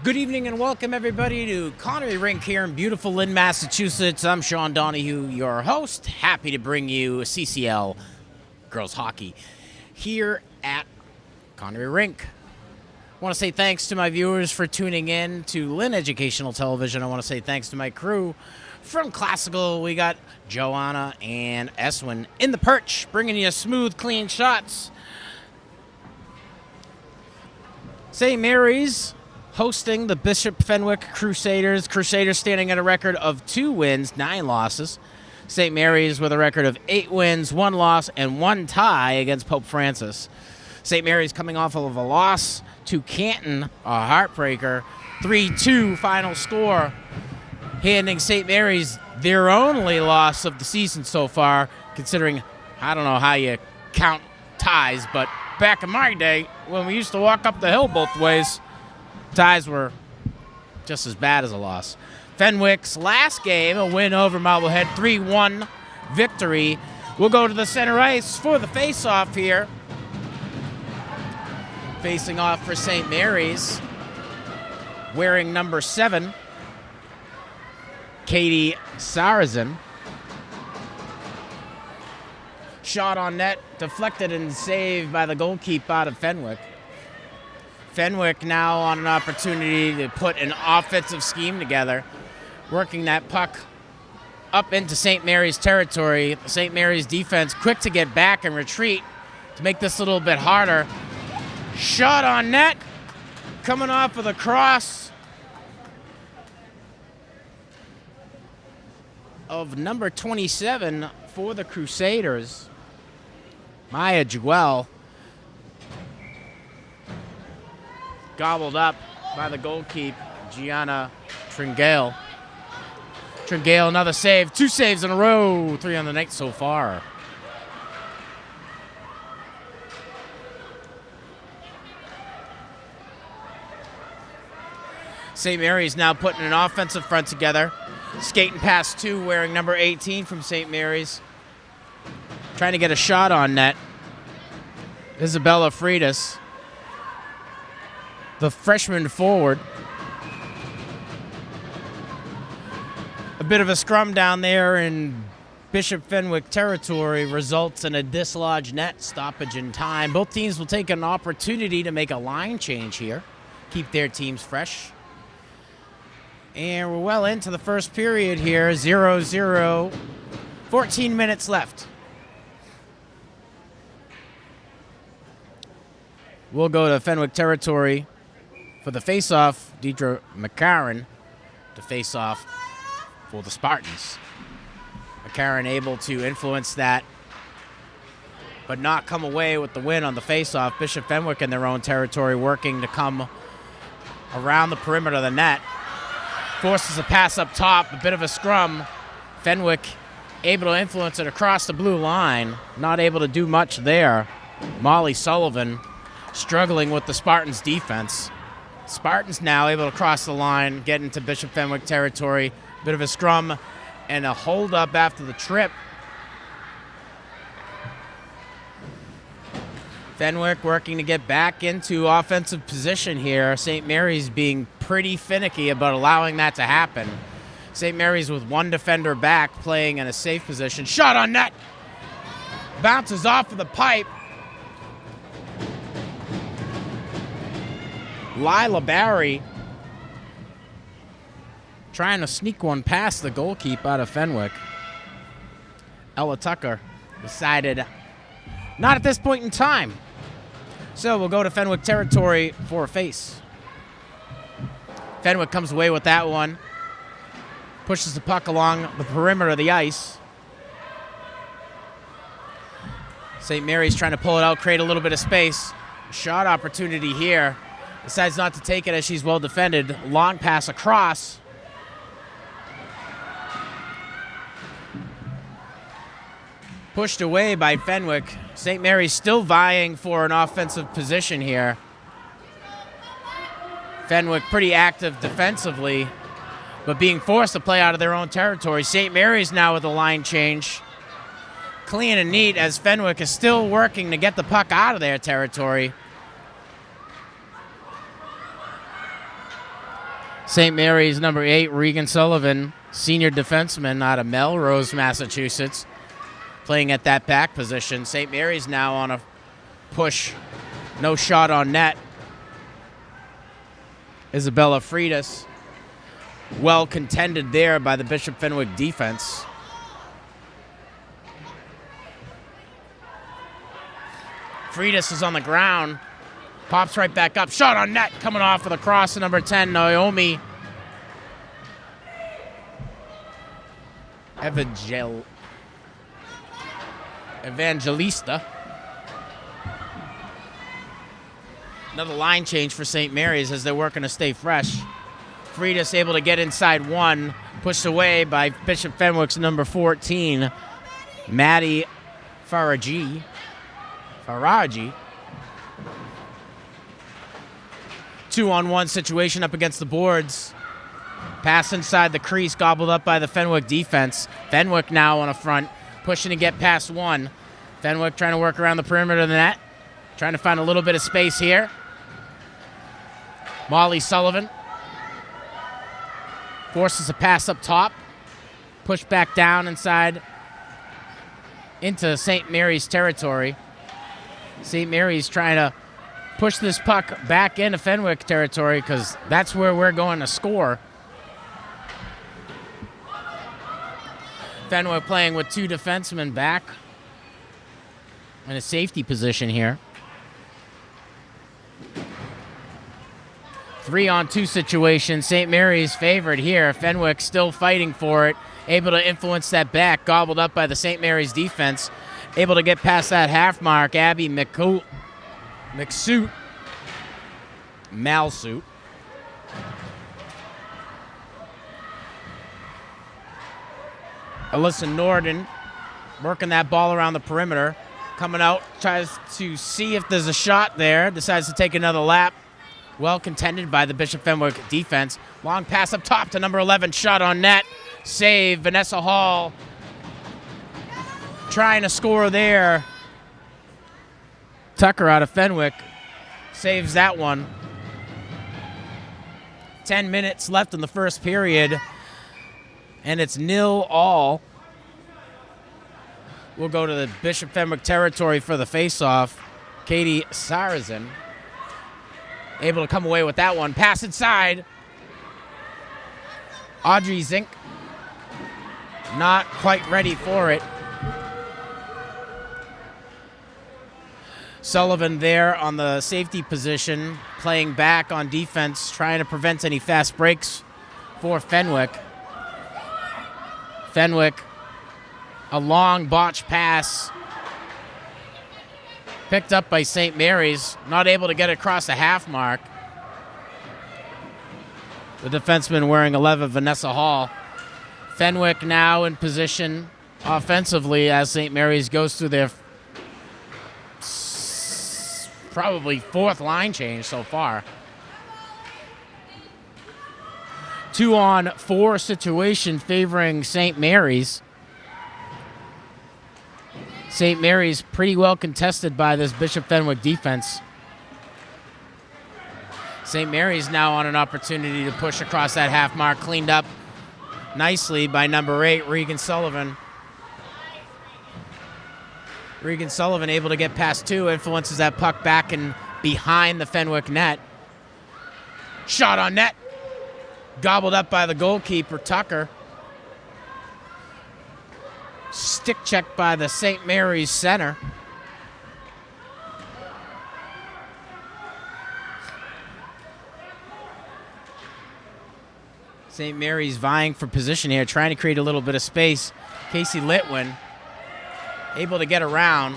Good evening and welcome everybody to Connery Rink here in beautiful Lynn, Massachusetts. I'm Sean Donahue, your host. Happy to bring you CCL girls hockey here at Connery Rink. I want to say thanks to my viewers for tuning in to Lynn Educational Television. I want to say thanks to my crew from Classical. We got Joanna and Eswin in the perch, bringing you smooth, clean shots. St. Mary's hosting the Bishop Fenwick Crusaders. Crusaders standing at a record of 2 wins, 9 losses. St. Mary's with a record of 8 wins, 1 loss, and 1 tie against Pope Francis. St. Mary's coming off of a loss to Canton, a heartbreaker. 3-2 final score, handing St. Mary's their only loss of the season so far, considering, I don't know how you count ties, but back in my day, when we used to walk up the hill both ways, ties were just as bad as a loss. Fenwick's last game, a win over Marblehead, 3-1 victory. We'll go to the center ice for the face-off here. Facing off for St. Mary's, wearing number 7, Katie Sarazin. Shot on net, deflected and saved by the goalkeeper out of Fenwick. Fenwick now on an opportunity to put an offensive scheme together, working that puck up into St. Mary's territory. St. Mary's defense quick to get back and retreat to make this a little bit harder. Shot on net, coming off of the cross of number 27 for the Crusaders, Maya Jewell. Gobbled up by the goalkeeper, Gianna Tringale. Tringale, another save. 2 saves in a row. 3 on the night so far. St. Mary's now putting an offensive front together. Skating past 2, wearing number 18 from St. Mary's. Trying to get a shot on net. Isabella Freitas, the freshman forward. A bit of a scrum down there in Bishop Fenwick territory results in a dislodged net, stoppage in time. Both teams will take an opportunity to make a line change here, keep their teams fresh. And we're well into the first period here, 0-0, 14 minutes left. We'll go to Fenwick territory for the face-off. Deidre McCarran to face off for the Spartans. McCarran able to influence that, but not come away with the win on the face-off. Bishop Fenwick in their own territory working to come around the perimeter of the net. Forces a pass up top, a bit of a scrum. Fenwick able to influence it across the blue line. Not able to do much there. Molly Sullivan struggling with the Spartans' defense. Spartans now able to cross the line, get into Bishop Fenwick territory. Bit of a scrum and a hold-up after the trip. Fenwick working to get back into offensive position here. St. Mary's being pretty finicky about allowing that to happen. St. Mary's with 1 defender back, playing in a safe position. Shot on net. Bounces off of the pipe. Lila Barry trying to sneak one past the goalkeeper out of Fenwick. Ella Tucker decided not at this point in time. So we'll go to Fenwick territory for a face. Fenwick comes away with that one. Pushes the puck along the perimeter of the ice. St. Mary's trying to pull it out, create a little bit of space. Shot opportunity here. Decides not to take it as she's well defended. Long pass across. Pushed away by Fenwick. St. Mary's still vying for an offensive position here. Fenwick pretty active defensively, but being forced to play out of their own territory. St. Mary's now with a line change. Clean and neat as Fenwick is still working to get the puck out of their territory. St. Mary's number 8, Regan Sullivan, senior defenseman out of Melrose, Massachusetts, playing at that back position. St. Mary's now on a push, no shot on net. Isabella Freitas, well contended there by the Bishop Fenwick defense. Freitas is on the ground, pops right back up, shot on net, coming off with a cross to number 10, Naomi Evangelista. Another line change for St. Mary's as they're working to stay fresh. Freitas able to get inside one, pushed away by Bishop Fenwick's number 14, Maddie Faraji. 2-on-1 situation up against the boards. Pass inside the crease, gobbled up by the Fenwick defense. Fenwick now on a front, pushing to get past one. Fenwick trying to work around the perimeter of the net, trying to find a little bit of space here. Molly Sullivan forces a pass up top, push back down inside into St. Mary's territory. St. Mary's trying to push this puck back into Fenwick territory because that's where we're going to score. Fenwick playing with 2 defensemen back in a safety position here. 3-on-2 situation. St. Mary's favored here. Fenwick still fighting for it. Able to influence that back. Gobbled up by the St. Mary's defense. Able to get past that half mark. Abby Malsuit. Alyssa Norden working that ball around the perimeter. Coming out, tries to see if there's a shot there. Decides to take another lap. Well contended by the Bishop Fenwick defense. Long pass up top to number 11. Shot on net. Save. Vanessa Hall trying to score there. Tucker out of Fenwick saves that one. 10 minutes left in the first period, and it's 0-0. We'll go to the Bishop Fenwick territory for the faceoff. Katie Sarazin able to come away with that one. Pass inside. Audrey Zink not quite ready for it. Sullivan there on the safety position, playing back on defense, trying to prevent any fast breaks for Fenwick. Fenwick, a long botch pass picked up by St. Mary's, not able to get across the half mark. The defenseman wearing 11, Vanessa Hall. Fenwick now in position offensively as St. Mary's goes through their probably 4th line change so far. 2-on-4 situation favoring St. Mary's. St. Mary's pretty well contested by this Bishop Fenwick defense. St. Mary's now on an opportunity to push across that half mark, cleaned up nicely by number 8, Regan Sullivan. Regan Sullivan able to get past 2, influences that puck back and behind the Fenwick net. Shot on net. Gobbled up by the goalkeeper, Tucker. Stick check by the St. Mary's center. St. Mary's vying for position here, trying to create a little bit of space. Casey Litwin able to get around.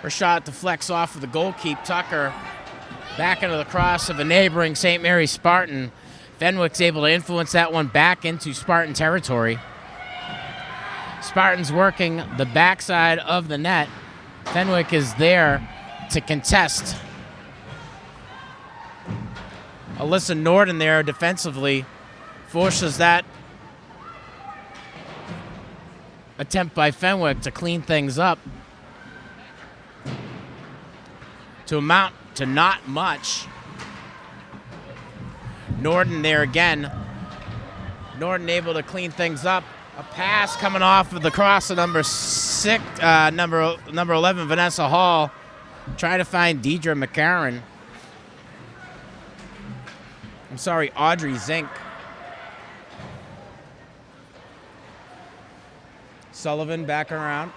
Her shot deflects off of the goalkeeper, Tucker. Back into the cross of a neighboring St. Mary's Spartan. Fenwick's able to influence that one back into Spartan territory. Spartans working the backside of the net. Fenwick is there to contest. Alyssa Norden there defensively forces that attempt by Fenwick to clean things up to amount to not much. Norden there again. Norden able to clean things up. A pass coming off of the cross of number 11, Vanessa Hall, trying to find Deidre McCarron. I'm sorry, Audrey Zink. Sullivan back around.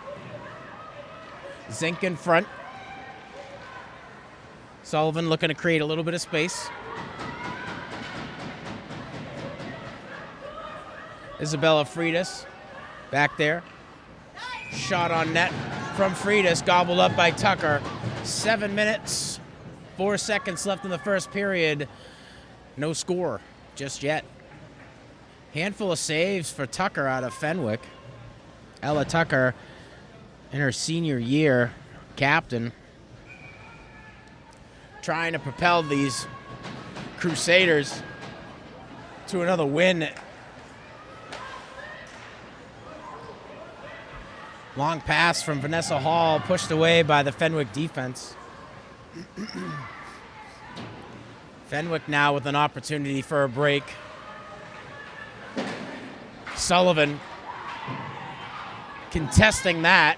Zink in front. Sullivan looking to create a little bit of space. Isabella Freitas back there. Shot on net from Freitas, gobbled up by Tucker. 7 minutes, 4 seconds left in the first period. No score just yet. Handful of saves for Tucker out of Fenwick. Ella Tucker in her senior year, captain, trying to propel these Crusaders to another win. Long pass from Vanessa Hall, pushed away by the Fenwick defense. Fenwick now with an opportunity for a break. Sullivan contesting that.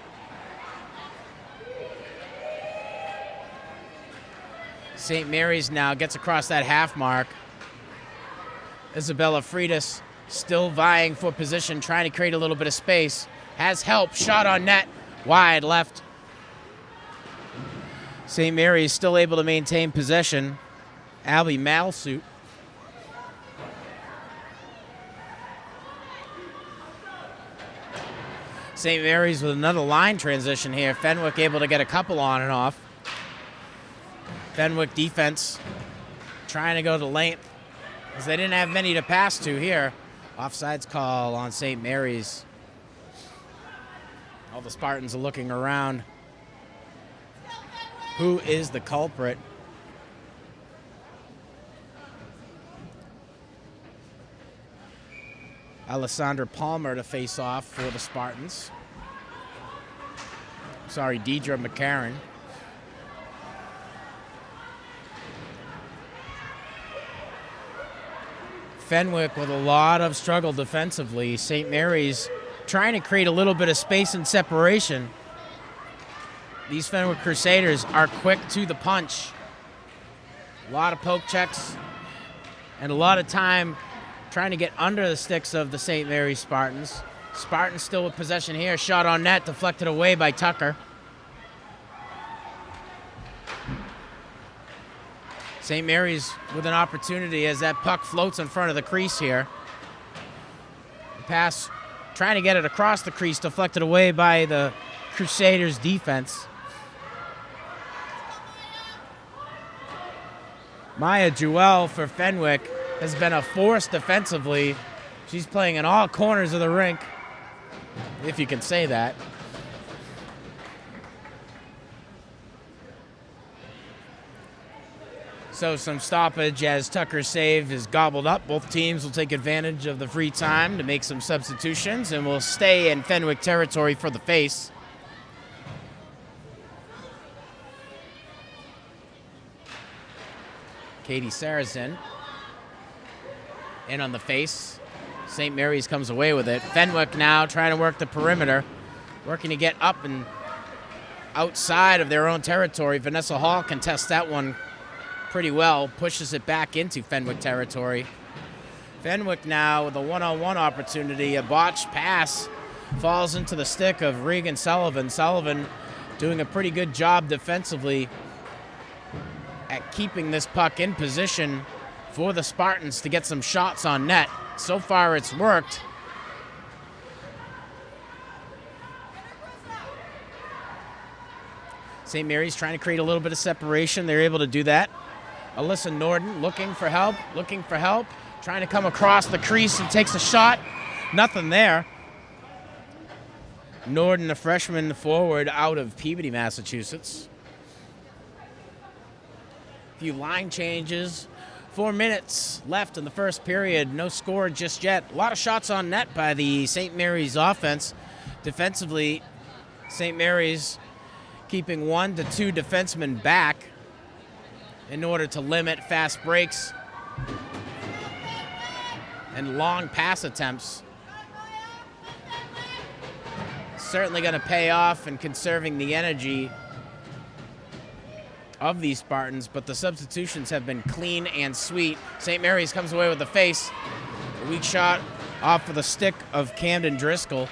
St. Mary's now gets across that half mark. Isabella Freitas still vying for position, trying to create a little bit of space. Has help, shot on net, wide left. St. Mary's still able to maintain possession. Abby Malsuit. St. Mary's with another line transition here. Fenwick able to get a couple on and off. Fenwick defense trying to go to length because they didn't have many to pass to here. Offsides call on St. Mary's. All the Spartans are looking around. Who is the culprit? Alessandra Palmer to face off for the Spartans. Sorry, Deidre McCarron. Fenwick with a lot of struggle defensively. St. Mary's trying to create a little bit of space and separation. These Fenwick Crusaders are quick to the punch. A lot of poke checks and a lot of time trying to get under the sticks of the St. Mary's Spartans. Spartans still with possession here. Shot on net, deflected away by Tucker. St. Mary's with an opportunity as that puck floats in front of the crease here. The pass, trying to get it across the crease, deflected away by the Crusaders defense. Maya Jewell for Fenwick has been a force defensively. She's playing in all corners of the rink, if you can say that. So some stoppage as Tucker's save is gobbled up. Both teams will take advantage of the free time to make some substitutions and will stay in Fenwick territory for the face. Katie Saracen in on the face. St. Mary's comes away with it. Fenwick now trying to work the perimeter, working to get up and outside of their own territory. Vanessa Hall contests that one pretty well, pushes it back into Fenwick territory. Fenwick now with a one-on-one opportunity. A botched pass falls into the stick of Regan Sullivan. Sullivan doing a pretty good job defensively at keeping this puck in position for the Spartans to get some shots on net. So far it's worked. St. Mary's trying to create a little bit of separation. They're able to do that. Alyssa Norden looking for help, trying to come across the crease and takes a shot. Nothing there. Norden, the freshman forward out of Peabody, Massachusetts. A few line changes. 4 minutes left in the first period. No score just yet. A lot of shots on net by the St. Mary's offense. Defensively, St. Mary's keeping 1 to 2 defensemen back in order to limit fast breaks. and long pass attempts. Certainly going to pay off in conserving the energy of these Spartans, but the substitutions have been clean and sweet. St. Mary's comes away with the face. A weak shot off of the stick of Camden Driscoll,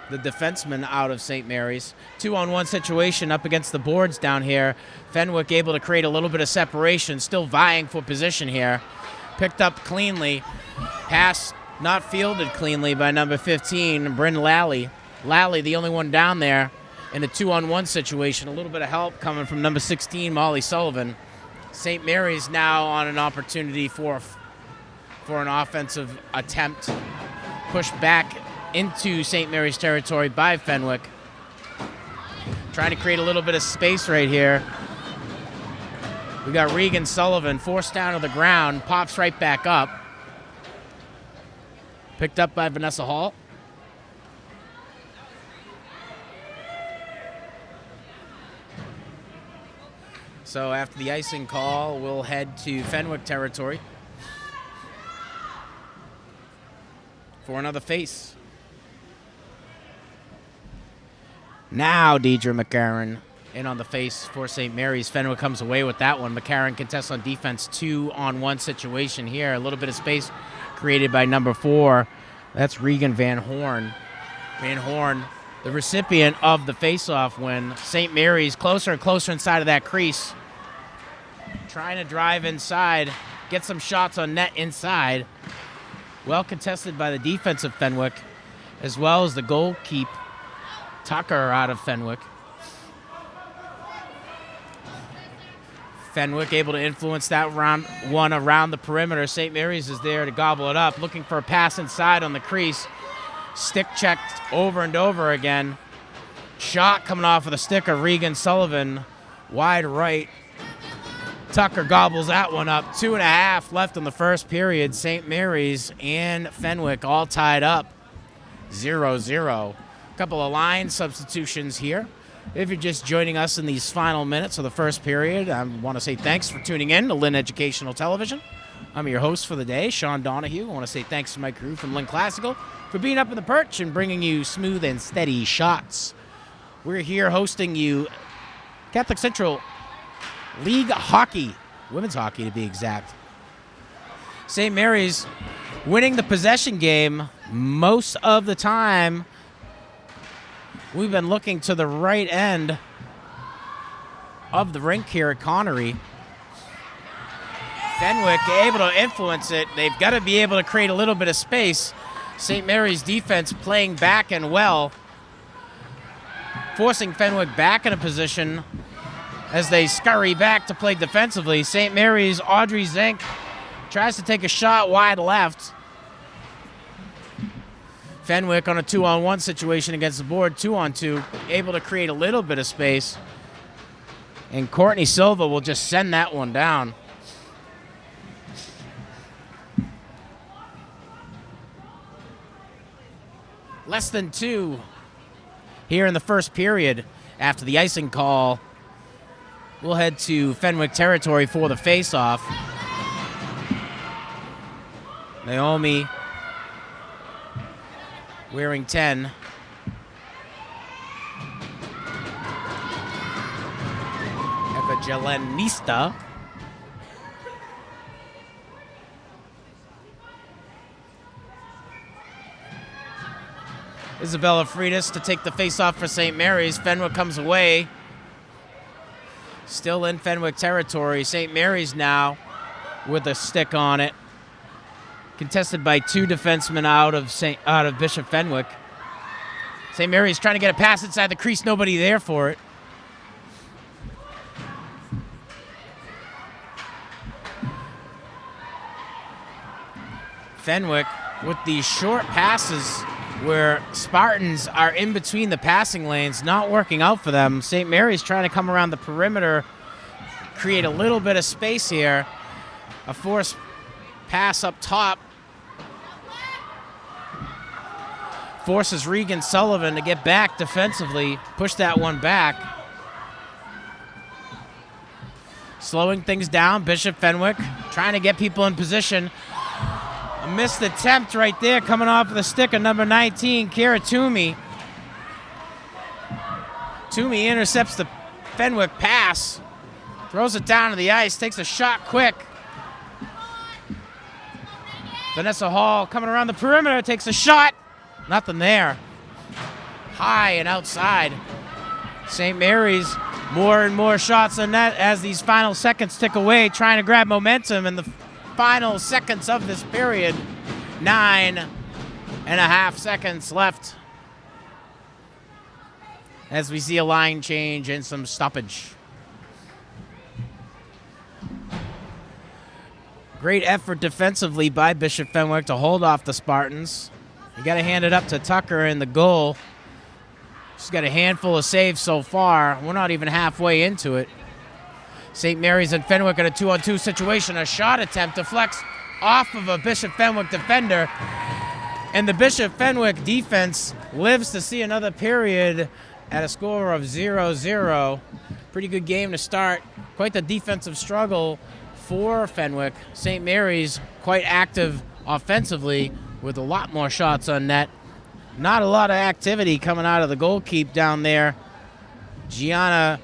the defenseman out of St. Mary's. 2-on-1 situation up against the boards down here. Fenwick able to create a little bit of separation, still vying for position here. Picked up cleanly. Pass not fielded cleanly by number 15, Bryn Lally. Lally, the only one down there in a 2-on-1 situation. A little bit of help coming from number 16, Molly Sullivan. St. Mary's now on an opportunity for an offensive attempt. Pushed back into St. Mary's territory by Fenwick. Trying to create a little bit of space right here. We got Regan Sullivan forced down to the ground, pops right back up. Picked up by Vanessa Hall. So after the icing call, we'll head to Fenwick territory for another face. Now Deidre McCarron in on the face for St. Mary's. Fenwick comes away with that one. McCarron contests on defense, 2-on-1 situation here. A little bit of space created by number 4. That's Regan Van Horn. Van Horn, the recipient of the face-off win. St. Mary's closer and closer inside of that crease. Trying to drive inside, get some shots on net inside. Well contested by the defense of Fenwick, as well as the goalkeep, Tucker, out of Fenwick. Fenwick able to influence that one around the perimeter. St. Mary's is there to gobble it up, looking for a pass inside on the crease. Stick checked over and over again. Shot coming off of the stick of Regan Sullivan, wide right. Tucker gobbles that one up. 2.5 left in the first period. St. Mary's and Fenwick all tied up 0-0. A couple of line substitutions here. If you're just joining us in these final minutes of the first period, I want to say thanks for tuning in to Lynn Educational Television. I'm your host for the day, Sean Donahue. I want to say thanks to my crew from Lynn Classical for being up in the perch and bringing you smooth and steady shots. We're here hosting you Catholic Central League hockey, women's hockey to be exact. St. Mary's winning the possession game most of the time. We've been looking to the right end of the rink here at Connery. Fenwick able to influence it. They've got to be able to create a little bit of space. St. Mary's defense playing back and well, forcing Fenwick back in a position as they scurry back to play defensively. St. Mary's Audrey Zink tries to take a shot wide left. Fenwick on a 2-on-1 situation against the board, 2-on-2, able to create a little bit of space. And Courtney Silva will just send that one down. Less than 2 here in the first period after the icing call. We'll head to Fenwick territory for the face-off. Naomi wearing 10. Evangelista. Isabella Freitas to take the face-off for St. Mary's. Fenwick comes away. Still in Fenwick territory. St. Mary's now with a stick on it. Contested by 2 defensemen out of Bishop Fenwick. St. Mary's trying to get a pass inside the crease. Nobody there for it. Fenwick with these short passes where Spartans are in between the passing lanes, not working out for them. St. Mary's trying to come around the perimeter, create a little bit of space here. A forced pass up top. Forces Regan Sullivan to get back defensively, push that one back. Slowing things down, Bishop Fenwick trying to get people in position. A missed attempt right there coming off of the stick of number 19, Kira Toomey. Toomey intercepts the Fenwick pass, throws it down to the ice, takes a shot quick. Vanessa Hall coming around the perimeter, takes a shot. Nothing there. High and outside. St. Mary's, more and more shots on net as these final seconds tick away, trying to grab momentum in the final seconds of this period. 9.5 seconds left as we see a line change and some stoppage. Great effort defensively by Bishop Fenwick to hold off the Spartans. You got to hand it up to Tucker in the goal. She's got a handful of saves so far. We're not even halfway into it. St. Mary's and Fenwick in a 2-on-2 situation. A shot attempt deflects off of a Bishop Fenwick defender. And the Bishop Fenwick defense lives to see another period at a score of 0-0. Pretty good game to start. Quite the defensive struggle for Fenwick. St. Mary's quite active offensively with a lot more shots on net. Not a lot of activity coming out of the goalkeep down there. Gianna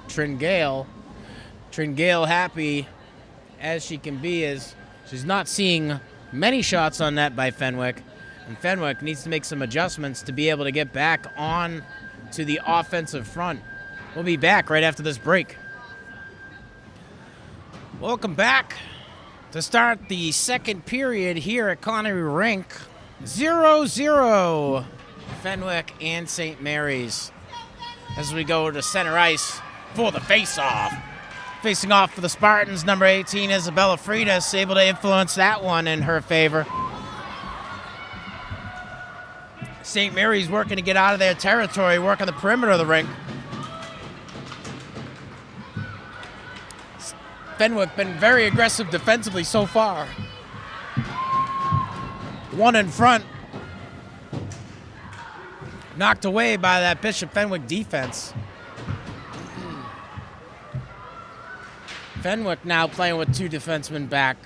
Tringale. Tringale happy as she can be as she's not seeing many shots on net by Fenwick. And Fenwick needs to make some adjustments to be able to get back on to the offensive front. We'll be back right after this break. Welcome back to start the second period here at Connery Rink. 0-0 Fenwick and St. Mary's as we go to center ice for the face-off. Facing off for the Spartans, number 18, Isabella Freitas, able to influence that one in her favor. St. Mary's working to get out of their territory, working the perimeter of the rink. Fenwick been very aggressive defensively so far. One in front. Knocked away by that Bishop Fenwick defense. Fenwick now playing with two defensemen back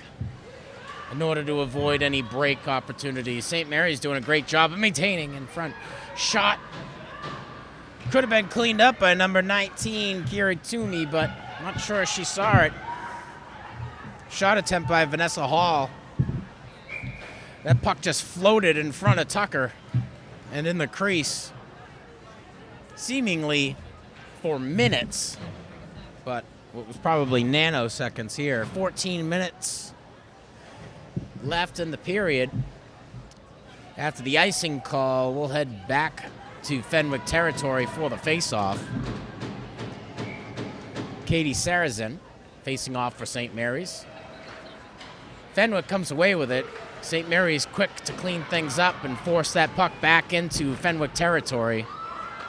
in order to avoid any break opportunities. St. Mary's doing a great job of maintaining in front. Shot. Could have been cleaned up by number 19, Kira Toomey, but not sure she saw it. Shot attempt by Vanessa Hall. That puck just floated in front of Tucker and in the crease, seemingly for minutes, but what was probably nanoseconds here. 14 minutes left in the period. After the icing call, we'll head back to Fenwick territory for the face-off. Katie Sarrazin facing off for St. Mary's. Fenwick comes away with it. St. Mary's quick to clean things up and force that puck back into Fenwick territory.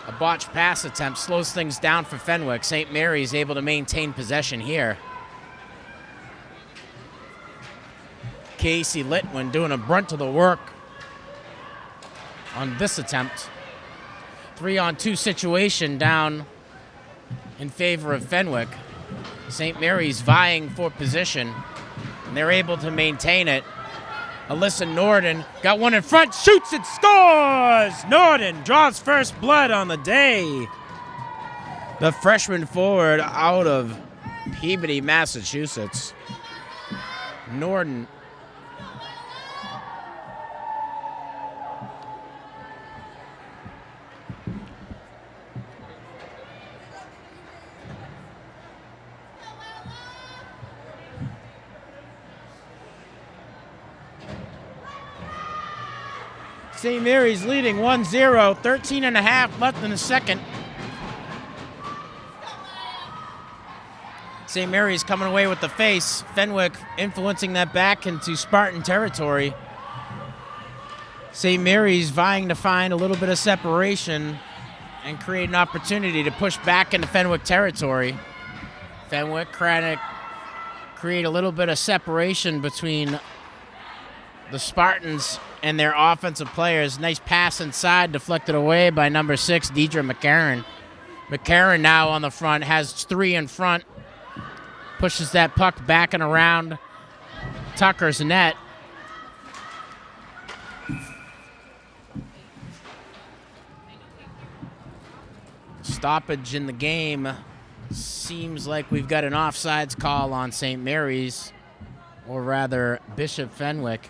A botched pass attempt slows things down for Fenwick. St. Mary's able to maintain possession here. Casey Litwin doing a brunt of the work on this attempt. 3-on-2 situation down in favor of Fenwick. St. Mary's vying for position, and they're able to maintain it. Alyssa Norden got one in front, shoots and scores! Norden draws first blood on the day. The freshman forward out of Peabody, Massachusetts. Norden. St. Mary's leading 1-0, 13 and a half left in the second. St. Mary's coming away with the face. Fenwick influencing that back into Spartan territory. St. Mary's vying to find a little bit of separation and create an opportunity to push back into Fenwick territory. Fenwick trying to create a little bit of separation between the Spartans and their offensive players. Nice pass inside, deflected away by number 6, Deidre McCarron. McCarron now on the front, has 3 in front. Pushes that puck back and around Tucker's net. stoppage in the game. Seems like we've got an offsides call on St. Mary's, or rather Bishop Fenwick.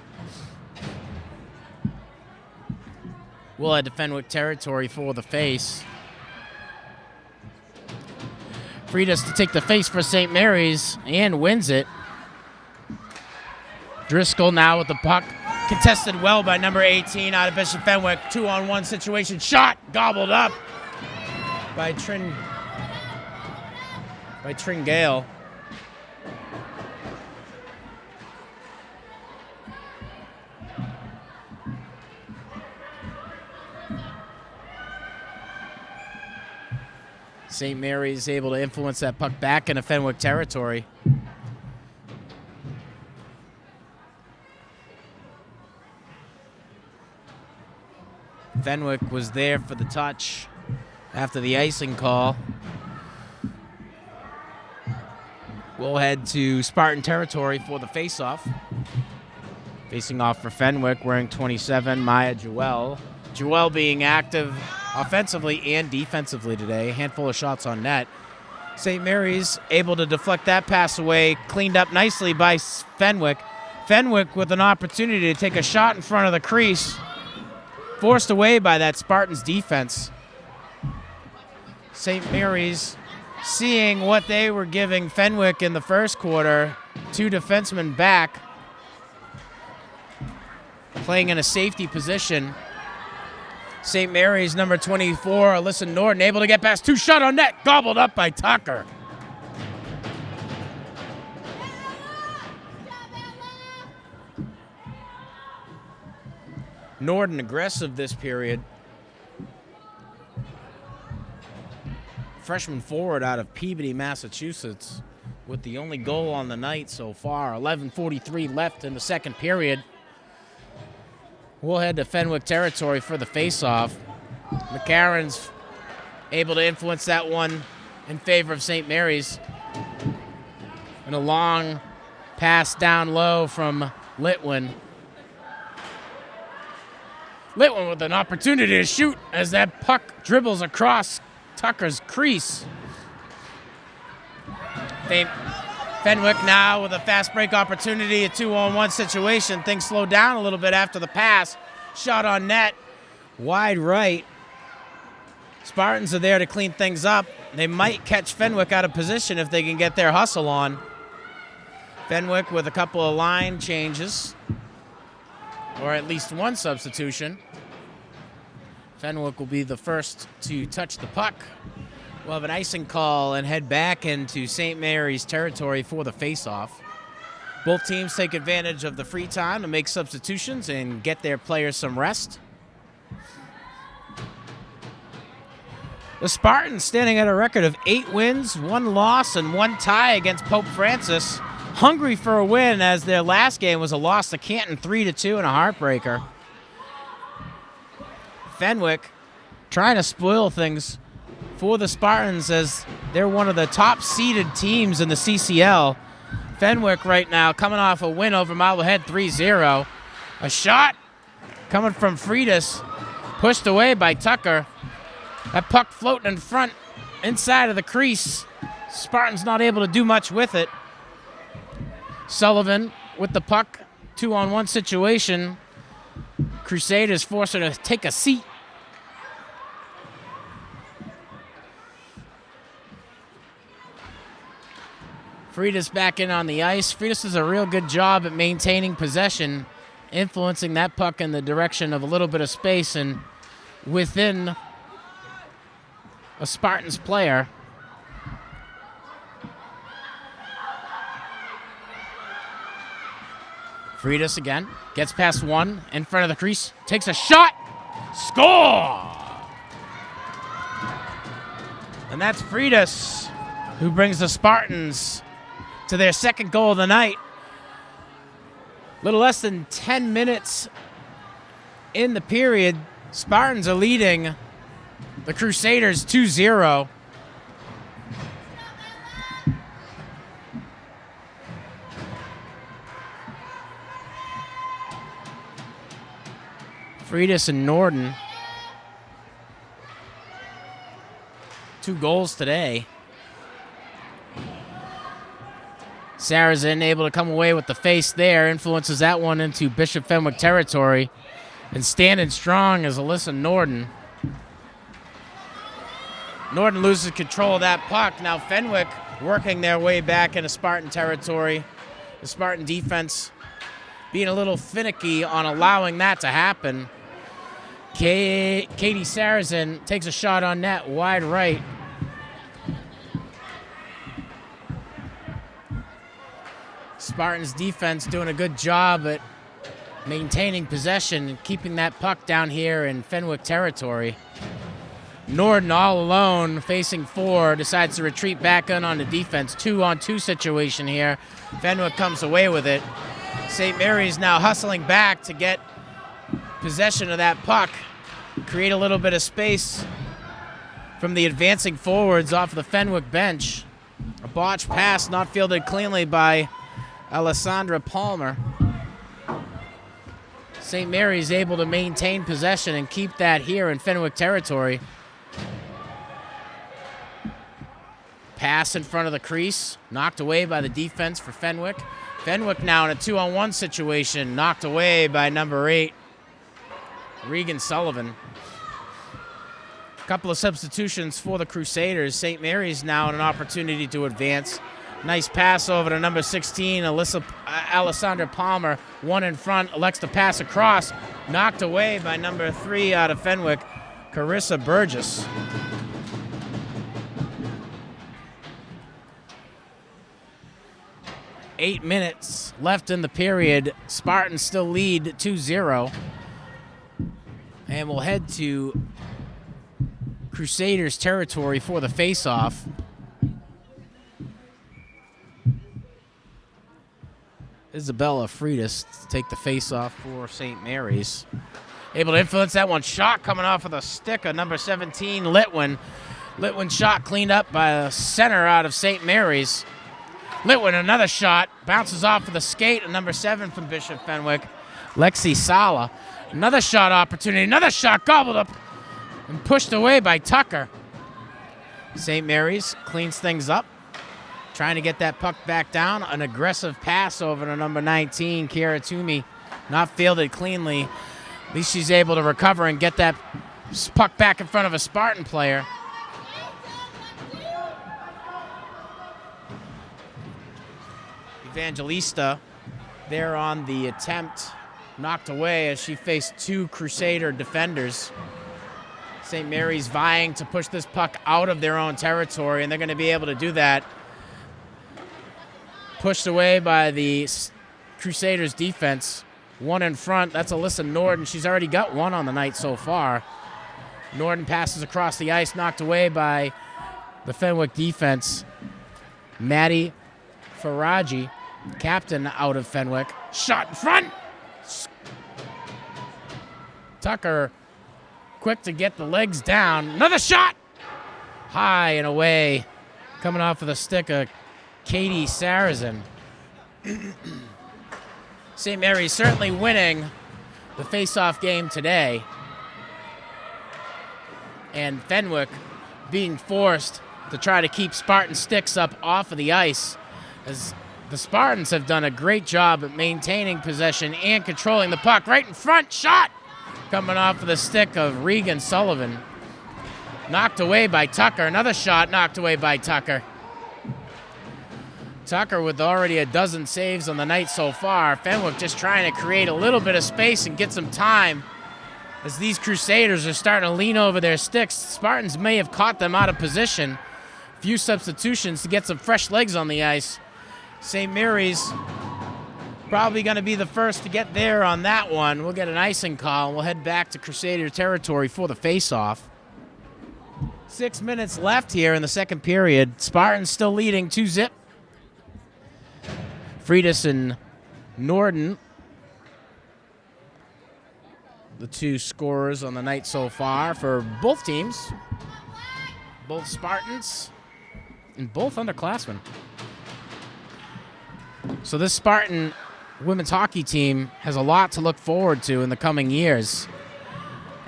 We'll head to Fenwick territory for the face. Freitas to take the face for St. Mary's and wins it. Driscoll now with the puck. Contested well by number 18 out of Bishop Fenwick. 2-on-1 situation. Shot gobbled up by Tringale. St. Mary's able to influence that puck back into Fenwick territory. Fenwick was there for the touch after the icing call. We'll head to Spartan territory for the face-off. Facing off for Fenwick, wearing 27, Maya Jewell. Jewell being active offensively and defensively today. A handful of shots on net. St. Mary's able to deflect that pass away, cleaned up nicely by Fenwick. Fenwick with an opportunity to take a shot in front of the crease. Forced away by that Spartans defense. St. Mary's, seeing what they were giving Fenwick in the first quarter, 2 defensemen back, playing in a safety position. St. Mary's number 24, Alyssa Norton, able to get past 2 shot on net, gobbled up by Tucker. Norton aggressive this period. Freshman forward out of Peabody, Massachusetts, with the only goal on the night so far. 11:43 left in the second period. We'll head to Fenwick territory for the face-off. McCarron's able to influence that one in favor of St. Mary's. And a long pass down low from Litwin. Litwin with an opportunity to shoot as that puck dribbles across Tucker's crease. Fenwick now with a fast break opportunity, a 2-on-1 situation. Things slow down a little bit after the pass. Shot on net, wide right. Spartans are there to clean things up. They might catch Fenwick out of position if they can get their hustle on. Fenwick with a couple of line changes, or at least one substitution. Fenwick will be the first to touch the puck. We'll have an icing call and head back into St. Mary's territory for the face-off. Both teams take advantage of the free time to make substitutions and get their players some rest. The Spartans standing at a record of 8 wins, 1 loss, and 1 tie against Pope Francis. Hungry for a win as their last game was a loss to Canton 3-2 and a heartbreaker. Fenwick trying to spoil things for the Spartans as they're one of the top seeded teams in the CCL. Fenwick right now coming off a win over Marblehead 3-0. A shot coming from Freitas, pushed away by Tucker. That puck floating in front, inside of the crease. Spartans not able to do much with it. Sullivan with the puck, 2-on-1 situation. Crusaders force her to take a seat. Freitas back in on the ice. Freitas does a real good job at maintaining possession, influencing that puck in the direction of a little bit of space and within a Spartans player. Freitas again, gets past 1, in front of the crease, takes a shot, score! And that's Freitas who brings the Spartans to their second goal of the night. Little less than 10 minutes in the period, Spartans are leading the Crusaders 2-0. Freitas and Norton 2 goals today. Saracen able to come away with the face there, influences that one into Bishop Fenwick territory. And standing strong is Alyssa Norden. Norden loses control of that puck. Now Fenwick working their way back into Spartan territory. The Spartan defense being a little finicky on allowing that to happen. Katie Saracen takes a shot on net, wide right. Spartans defense doing a good job at maintaining possession and keeping that puck down here in Fenwick territory. Norden all alone facing 4, decides to retreat back in on the defense. 2-on-2 situation here. Fenwick comes away with it. St. Mary's now hustling back to get possession of that puck, create a little bit of space from the advancing forwards off the Fenwick bench. A botched pass not fielded cleanly by Alessandra Palmer. St. Mary's able to maintain possession and keep that here in Fenwick territory. Pass in front of the crease, knocked away by the defense for Fenwick. Fenwick now in a 2-on-1 situation, knocked away by number 8, Regan Sullivan. A couple of substitutions for the Crusaders. St. Mary's now in an opportunity to advance. Nice pass over to number 16, Alessandra Palmer. 1 in front, elects to pass across. Knocked away by number 3 out of Fenwick, Carissa Burgess. Eight minutes left in the period. Spartans still lead 2-0. And we'll head to Crusaders territory for the face-off. Isabella Freitas to take the face-off for St. Mary's. Able to influence that one. Shot coming off of the stick of number 17, Litwin. Litwin shot cleaned up by a center out of St. Mary's. Litwin, another shot. Bounces off of the skate of number 7 from Bishop Fenwick, Lexi Sala. Another shot opportunity. Another shot gobbled up and pushed away by Tucker. St. Mary's cleans things up. Trying to get that puck back down. An aggressive pass over to number 19, Kiara Toomey. Not fielded cleanly. At least she's able to recover and get that puck back in front of a Spartan player. Evangelista there on the attempt. Knocked away as she faced 2 Crusader defenders. St. Mary's vying to push this puck out of their own territory, and they're going to be able to do that. Pushed away by the Crusaders defense. 1 in front, that's Alyssa Norden. She's already got 1 on the night so far. Norden passes across the ice, knocked away by the Fenwick defense. Maddie Faraji, captain out of Fenwick. Shot in front! Tucker quick to get the legs down. Another shot! High and away. Coming off of the stick of Katie Saracen. St. Mary's certainly winning the face-off game today. And Fenwick being forced to try to keep Spartan sticks up off of the ice, as the Spartans have done a great job at maintaining possession and controlling the puck. Right in front, shot! Coming off of the stick of Regan Sullivan. Knocked away by Tucker. Another shot knocked away by Tucker. Tucker with already a dozen saves on the night so far. Fenwick just trying to create a little bit of space and get some time as these Crusaders are starting to lean over their sticks. Spartans may have caught them out of position. Few substitutions to get some fresh legs on the ice. St. Mary's probably going to be the first to get there on that one. We'll get an icing call, and we'll head back to Crusader territory for the face-off. 6 minutes left here in the second period. Spartans still leading 2-0. Freitas and Norden, the 2 scorers on the night so far for both teams. Both Spartans and both underclassmen. So this Spartan women's hockey team has a lot to look forward to in the coming years.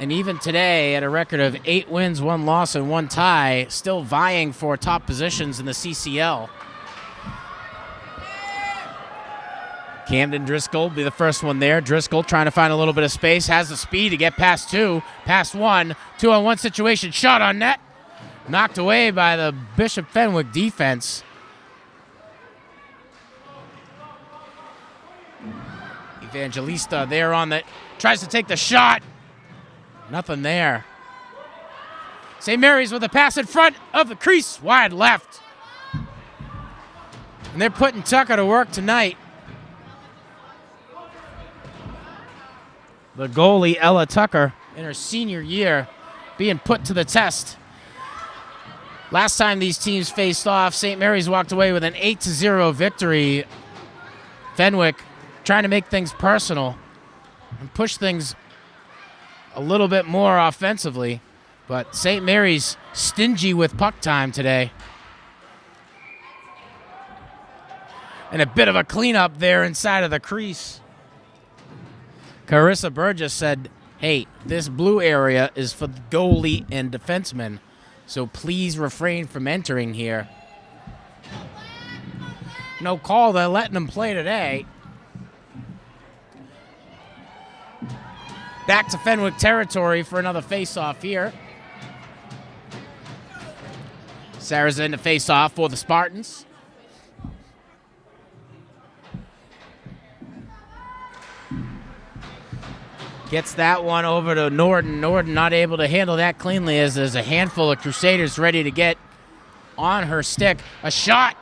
And even today, at a record of 8 wins, 1 loss, and 1 tie, still vying for top positions in the CCL. Camden Driscoll will be the first one there. Driscoll trying to find a little bit of space, has the speed to get past 2, past 1, 2-on-1 situation, shot on net. Knocked away by the Bishop Fenwick defense. Evangelista there on the, tries to take the shot. Nothing there. St. Mary's with a pass in front of the crease, wide left. And they're putting Tucker to work tonight. The goalie, Ella Tucker, in her senior year, being put to the test. Last time these teams faced off, St. Mary's walked away with an 8-0 victory. Fenwick trying to make things personal and push things a little bit more offensively, but St. Mary's stingy with puck time today. And a bit of a cleanup there inside of the crease. Carissa Burgess said, hey, this blue area is for the goalie and defenseman, so please refrain from entering here. No call, they're letting them play today. Back to Fenwick territory for another face-off here. Sarah's in the face-off for the Spartans. Gets that one over to Norden. Norden not able to handle that cleanly as there's a handful of Crusaders ready to get on her stick. A shot.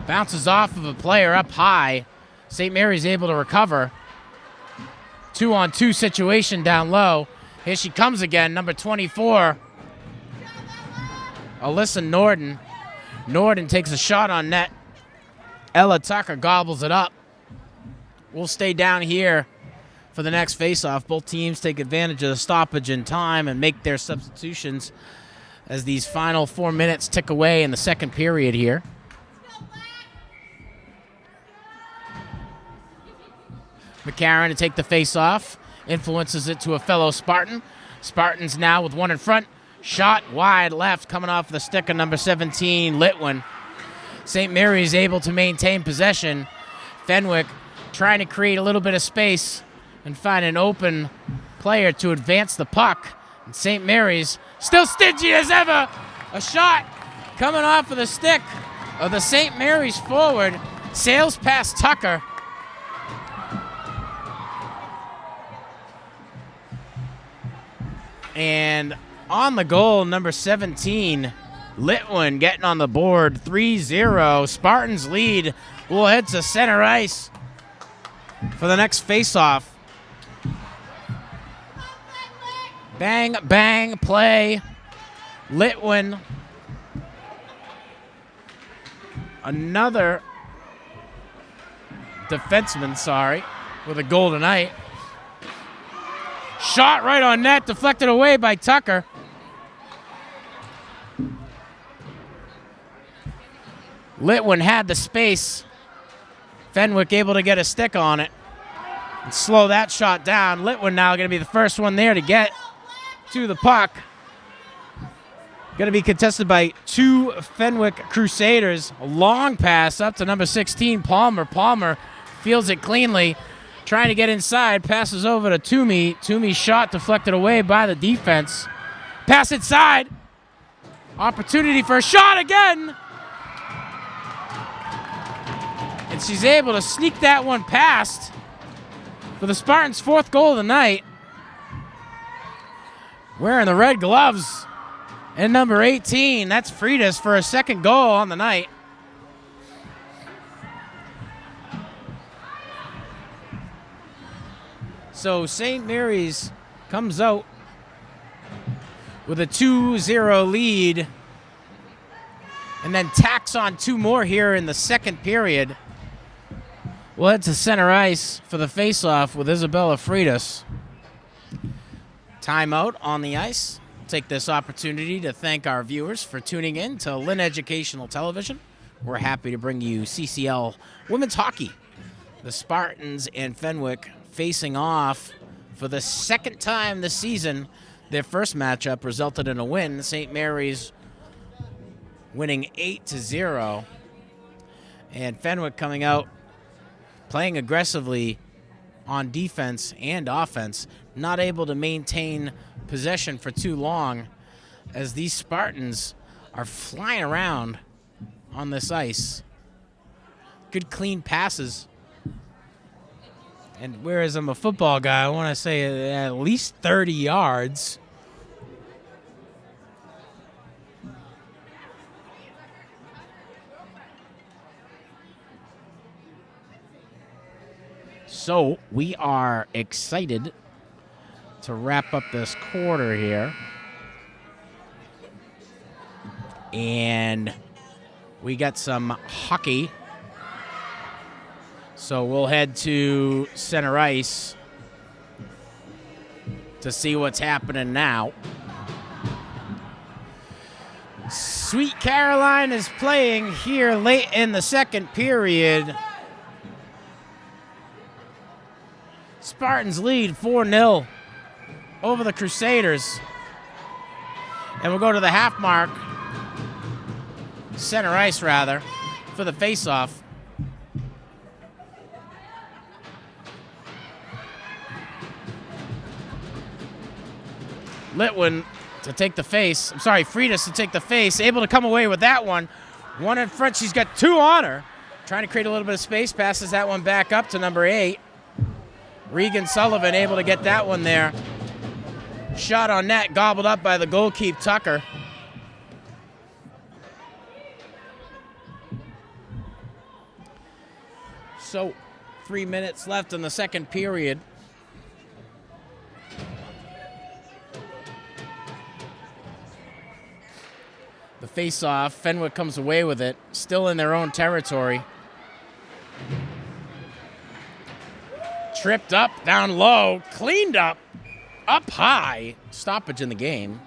Bounces off of a player up high. St. Mary's able to recover. 2-on-2 situation down low. Here she comes again, number 24. Alyssa Norden. Norden takes a shot on net. Ella Tucker gobbles it up. We'll stay down here for the next faceoff. Both teams take advantage of the stoppage in time and make their substitutions as these final 4 minutes tick away in the second period here. McCarron to take the face-off. Influences it to a fellow Spartan. Spartans now with one in front. Shot wide left coming off the stick of number 17, Litwin. St. Mary's able to maintain possession. Fenwick trying to create a little bit of space and find an open player to advance the puck. And St. Mary's still stingy as ever. A shot coming off of the stick of the St. Mary's forward. Sails past Tucker. And on the goal, number 17, Litwin getting on the board, 3-0. Spartans lead. We'll head to center ice for the next faceoff. Bang, bang, play. Litwin. Another defenseman, with a goal tonight. Shot right on net, deflected away by Tucker. Litwin had the space. Fenwick able to get a stick on it and slow that shot down. Litwin now going to be the first one there to get to the puck. Going to be contested by 2 Fenwick Crusaders. A long pass up to number 16, Palmer. Palmer fields it cleanly. Trying to get inside, passes over to Toomey. Toomey's shot deflected away by the defense. Pass inside. Opportunity for a shot again. And she's able to sneak that one past for the Spartans' 4th goal of the night. Wearing the red gloves. And number 18, that's Freitas for a 2nd goal on the night. So St. Mary's comes out with a 2-0 lead and then tacks on 2 more here in the second period. We'll head to center ice for the faceoff with Isabella Freitas. Timeout on the ice. Take this opportunity to thank our viewers for tuning in to Lynn Educational Television. We're happy to bring you CCL women's hockey. The Spartans and Fenwick facing off For the second time this season, their first matchup resulted in a win. St. Mary's winning 8-0. And Fenwick coming out, playing aggressively on defense and offense, not able to maintain possession for too long as these Spartans are flying around on this ice. Good clean passes. And whereas I'm a football guy, I want to say at least 30 yards. So we are excited to wrap up this quarter here. And we got some hockey. So we'll head to center ice to see what's happening now. Sweet Caroline is playing here late in the second period. Spartans lead 4-0 over the Crusaders. And we'll go to the half mark, center ice rather, for the face-off. Litwin to take the face. I'm sorry, Freitas to take the face. Able to come away with that one. One in front. She's got two on her. Trying to create a little bit of space. Passes that one back up to number 8. Regan Sullivan able to get that one there. Shot on net. Gobbled up by the goalkeeper, Tucker. So 3 minutes left in the second period. The face-off, Fenwick comes away with it, still in their own territory. Tripped up, down low, cleaned up high. Stoppage in the game.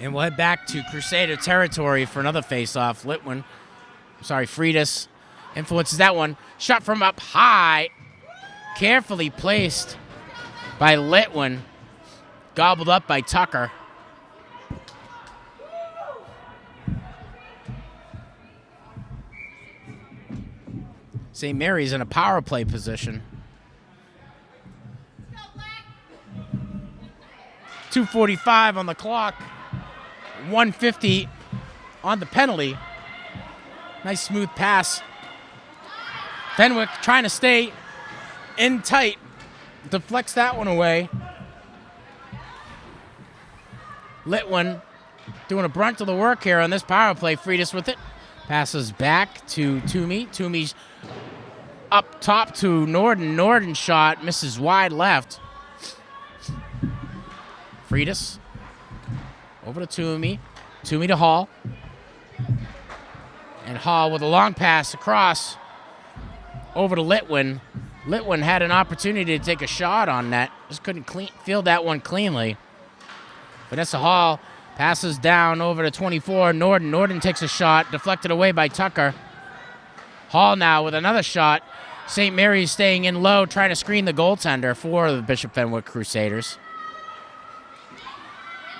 And we'll head back to Crusader territory for another face-off. Freitas influences that one. Shot from up high. Carefully placed by Litwin. Gobbled up by Tucker. St. Mary's in a power play position. 2:45 on the clock. 150 on the penalty. Nice smooth pass. Fenwick trying to stay in tight. Deflects that one away. Litwin doing a brunt of the work here on this power play. Freitas with it. Passes back to Toomey. Toomey's up top to Norden. Norden shot. Misses wide left. Freitas. Over to Toomey. Toomey to Hall. And Hall with a long pass across. Over to Litwin. Litwin had an opportunity to take a shot on net. Just couldn't field that one cleanly. Vanessa Hall passes down over to 24. Norden. Norden takes a shot. Deflected away by Tucker. Hall now with another shot. St. Mary's staying in low, trying to screen the goaltender for the Bishop Fenwick Crusaders.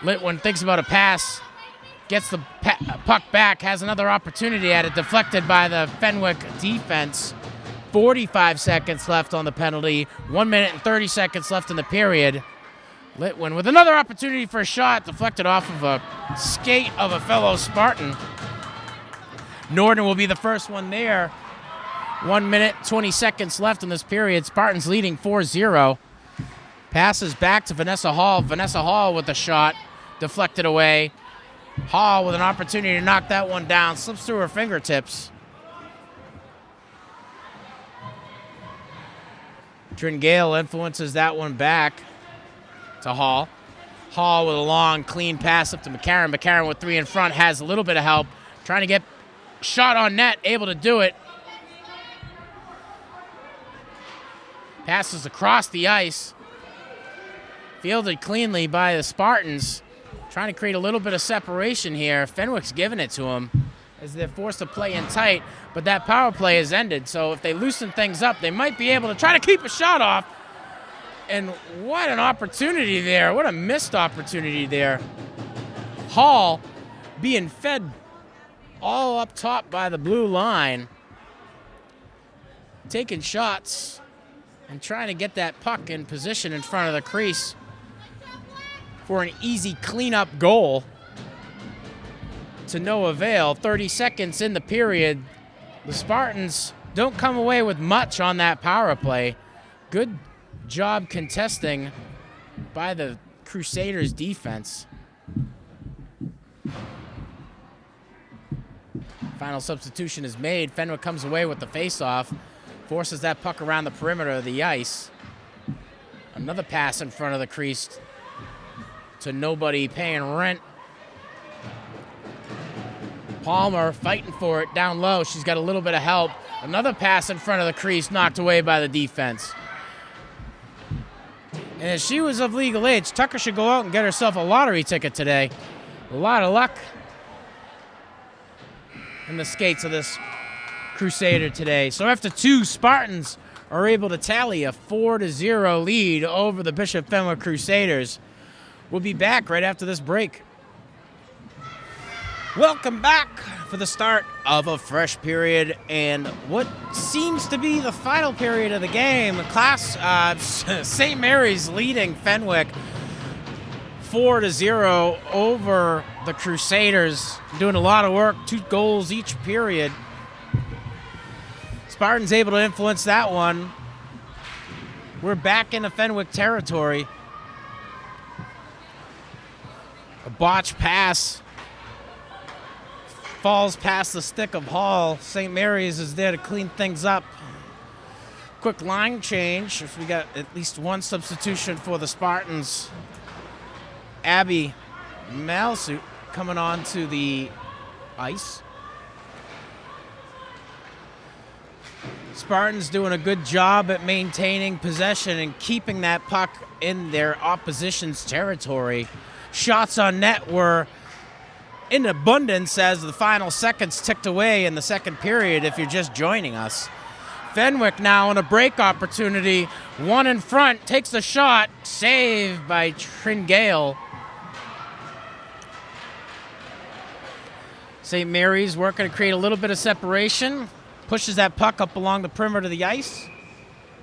Litwin thinks about a pass, gets the puck back, has another opportunity at it, deflected by the Fenwick defense. 45 seconds left on the penalty, 1 minute and 30 seconds left in the period. Litwin with another opportunity for a shot, deflected off of a skate of a fellow Spartan. Norden will be the first one there. 1 minute, 20 seconds left in this period. Spartans leading 4-0. Passes back to Vanessa Hall. Vanessa Hall with a shot. Deflected away. Hall with an opportunity to knock that one down. Slips through her fingertips. Tringale influences that one back. to Hall. Hall with a long, clean pass up to McCarron. McCarron with 3 in front, has a little bit of help. Trying to get shot on net, able to do it. Passes across the ice. Fielded cleanly by the Spartans. Trying to create a little bit of separation here. Fenwick's giving it to him as they're forced to play in tight, but that power play has ended. So if they loosen things up, they might be able to try to keep a shot off. And what an opportunity there. What a missed opportunity there. Hall being fed all up top by the blue line. Taking shots and trying to get that puck in position in front of the crease for an easy cleanup goal. To no avail. 30 seconds in the period. The Spartans don't come away with much on that power play. Good job contesting by the Crusaders defense. Final substitution is made. Fenwick comes away with the faceoff, forces that puck around the perimeter of the ice. Another pass in front of the crease to nobody paying rent. Palmer fighting for it down low. She's got a little bit of help. Another pass in front of the crease, knocked away by the defense. And if she was of legal age, Tucker should go out and get herself a lottery ticket today. A lot of luck in the skates of this Crusader today. So after 2, Spartans are able to tally a 4-0 lead over the Bishop Fenwick Crusaders. We'll be back right after this break. Welcome back for the start of a fresh period and what seems to be the final period of the game. St. Mary's leading Fenwick 4-0 over the Crusaders. Doing a lot of work, 2 goals each period. Spartans able to influence that one. We're back into Fenwick territory. A botched pass falls past the stick of Hall. St. Mary's is there to clean things up. Quick line change. We got at least 1 substitution for the Spartans. Abby Malsuit coming on to the ice. Spartans doing a good job at maintaining possession and keeping that puck in their opposition's territory. Shots on net were in abundance as the final seconds ticked away in the second period if you're just joining us. Fenwick now in a break opportunity. 1 in front, takes the shot, saved by Tringale. St. Mary's working to create a little bit of separation. Pushes that puck up along the perimeter of the ice.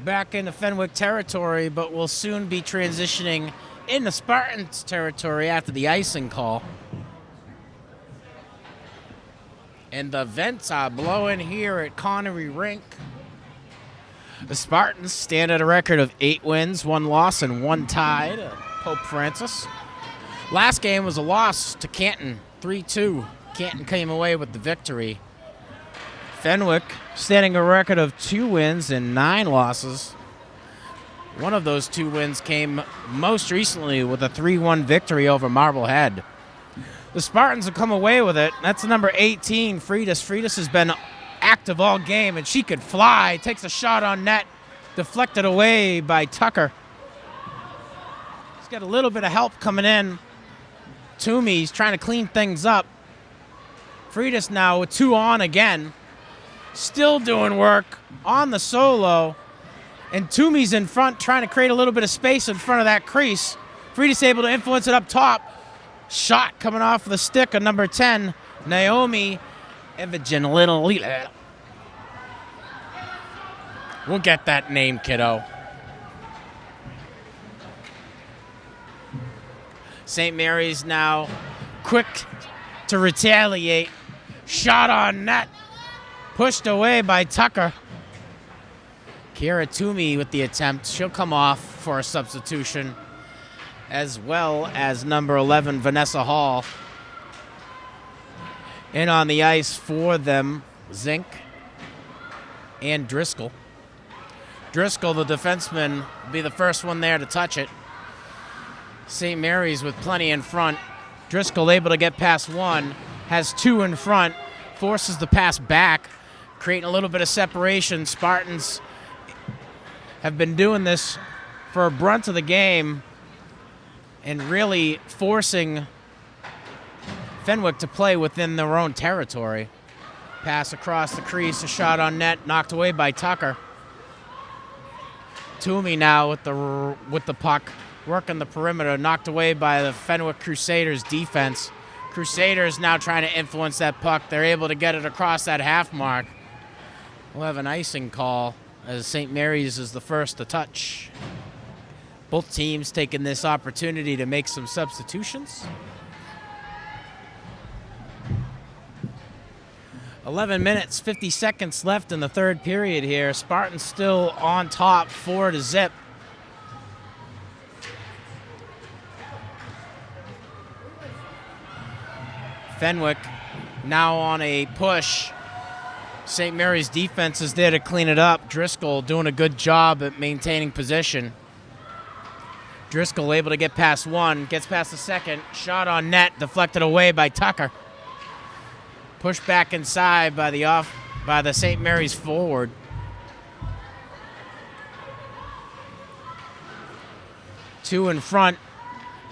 Back into Fenwick territory, but will soon be transitioning into Spartans territory after the icing call. And the vents are blowing here at Connery Rink. The Spartans stand at a record of 8 wins, 1 loss, and 1 tie to Pope Francis. Last game was a loss to Canton, 3-2. Canton came away with the victory. Fenwick standing a record of 2 wins and 9 losses. One of those 2 wins came most recently with a 3-1 victory over Marblehead. The Spartans have come away with it. That's number 18, Freitas. Freitas has been active all game, and she could fly. Takes a shot on net, deflected away by Tucker. He's got a little bit of help coming in. Toomey's trying to clean things up. Freitas now with 2 on again. Still doing work on the solo. And Toomey's in front trying to create a little bit of space in front of that crease. Freitas able to influence it up top. Shot coming off the stick of number 10, Naomi Evangelina. We'll get that name, kiddo. St. Mary's now quick to retaliate. Shot on net. Pushed away by Tucker. Kira Toomey with the attempt. She'll come off for a substitution, as well as number 11, Vanessa Hall. In on the ice for them, Zink and Driscoll. Driscoll, the defenseman, will be the first one there to touch it. St. Mary's with plenty in front. Driscoll able to get past one, has two in front, forces the pass back, creating a little bit of separation. Spartans have been doing this for a brunt of the game and really forcing Fenwick to play within their own territory. Pass across the crease, a shot on net, knocked away by Tucker. Toomey now with the puck, working the perimeter, knocked away by the Fenwick Crusaders defense. Crusaders now trying to influence that puck. They're able to get it across that half mark. We'll have an icing call as St. Mary's is the first to touch. Both teams taking this opportunity to make some substitutions. 11 minutes, 50 seconds left in the third period here. Spartans still on top, 4-0. Fenwick now on a push. St. Mary's defense is there to clean it up. Driscoll doing a good job at maintaining position. Driscoll able to get past one, gets past the second. Shot on net, deflected away by Tucker. Pushed back inside by the St. Mary's forward. Two in front,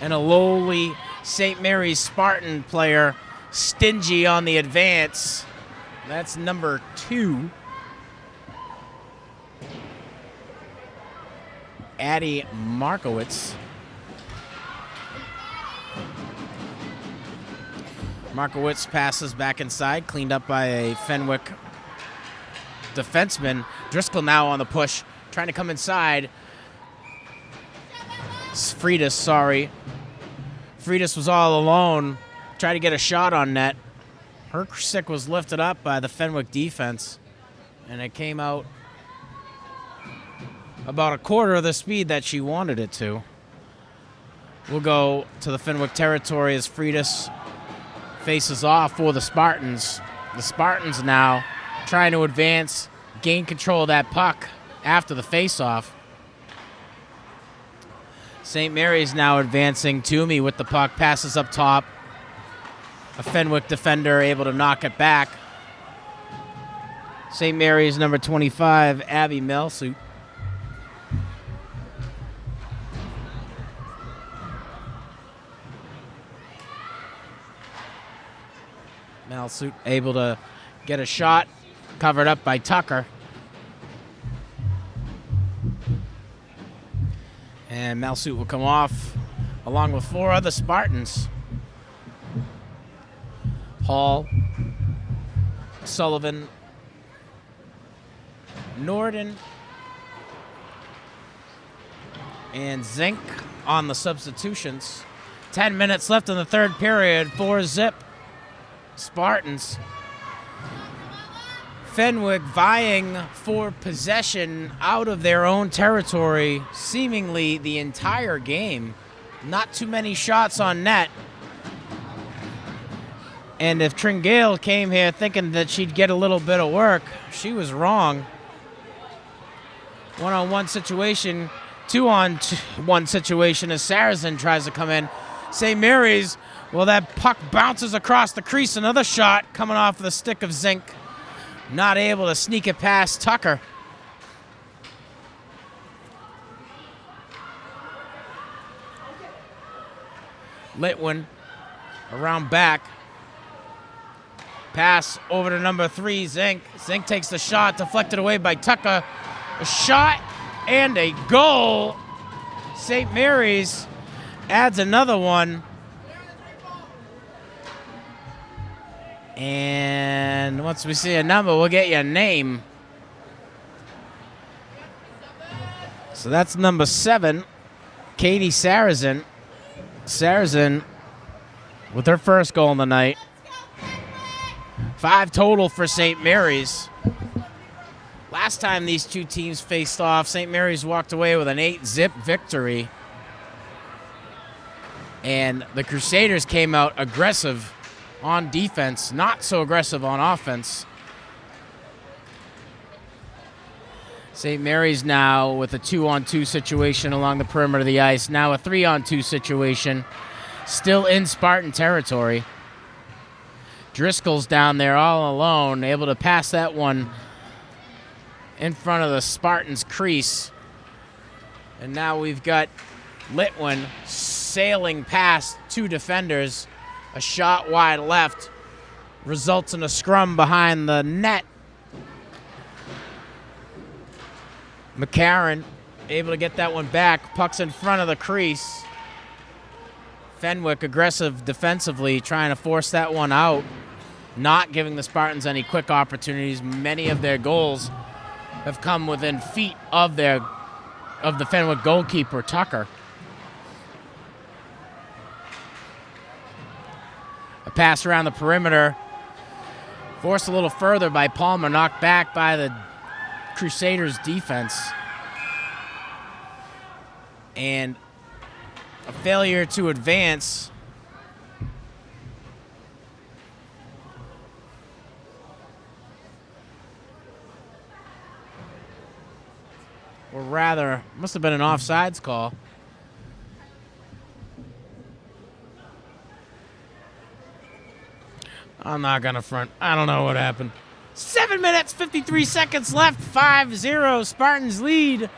and a lowly St. Mary's Spartan player stingy on the advance. That's number 2. Addie Markowitz. Markowitz passes back inside, cleaned up by a Fenwick defenseman. Driscoll now on the push, trying to come inside. Freitas was all alone, tried to get a shot on net. Her stick was lifted up by the Fenwick defense, and it came out about a quarter of the speed that she wanted it to. We'll go to the Fenwick territory as Freitas faces off for the Spartans. The Spartans now trying to advance, gain control of that puck after the faceoff. St. Mary's now advancing. Toomey with the puck, passes up top. A Fenwick defender able to knock it back. St. Mary's number 25, Abby Melsuit. Melsuit able to get a shot, covered up by Tucker. And Melsuit will come off along with 4 other Spartans. Hall, Sullivan, Norden, and Zink on the substitutions. 10 minutes left in the third period, 4-0. Spartans. Fenwick vying for possession out of their own territory seemingly the entire game. Not too many shots on net. And if Tringale came here thinking that she'd get a little bit of work, she was wrong. 1-on-1 situation, 2-on-1 situation as Saracen tries to come in. St. Mary's, well, that puck bounces across the crease. Another shot coming off the stick of Zink. Not able to sneak it past Tucker. Litwin around back. Pass over to number 3, Zink. Zink takes the shot, deflected away by Tucker. A shot and a goal. St. Mary's adds another one. And once we see a number, we'll get you a name. So that's number 7, Katie Saracen. Saracen with her first goal in the night. 5 total for St. Mary's. Last time these two teams faced off, St. Mary's walked away with an 8-0 victory. And the Crusaders came out aggressive on defense, not so aggressive on offense. St. Mary's now with a 2-on-2 situation along the perimeter of the ice. Now a 3-on-2 situation, still in Spartan territory. Driscoll's down there all alone, able to pass that one in front of the Spartans' crease. And now we've got Litwin sailing past two defenders. A shot wide left results in a scrum behind the net. McCarron able to get that one back. Puck's in front of the crease. Fenwick aggressive defensively, trying to force that one out, not giving the Spartans any quick opportunities. Many of their goals have come within feet of the Fenwick goalkeeper, Tucker. A pass around the perimeter, forced a little further by Palmer, knocked back by the Crusaders defense. And a failure to advance. Or rather, must have been an offsides call. I'm not going to front. I don't know what happened. 7 minutes, 53 seconds left. 5-0 Spartans lead.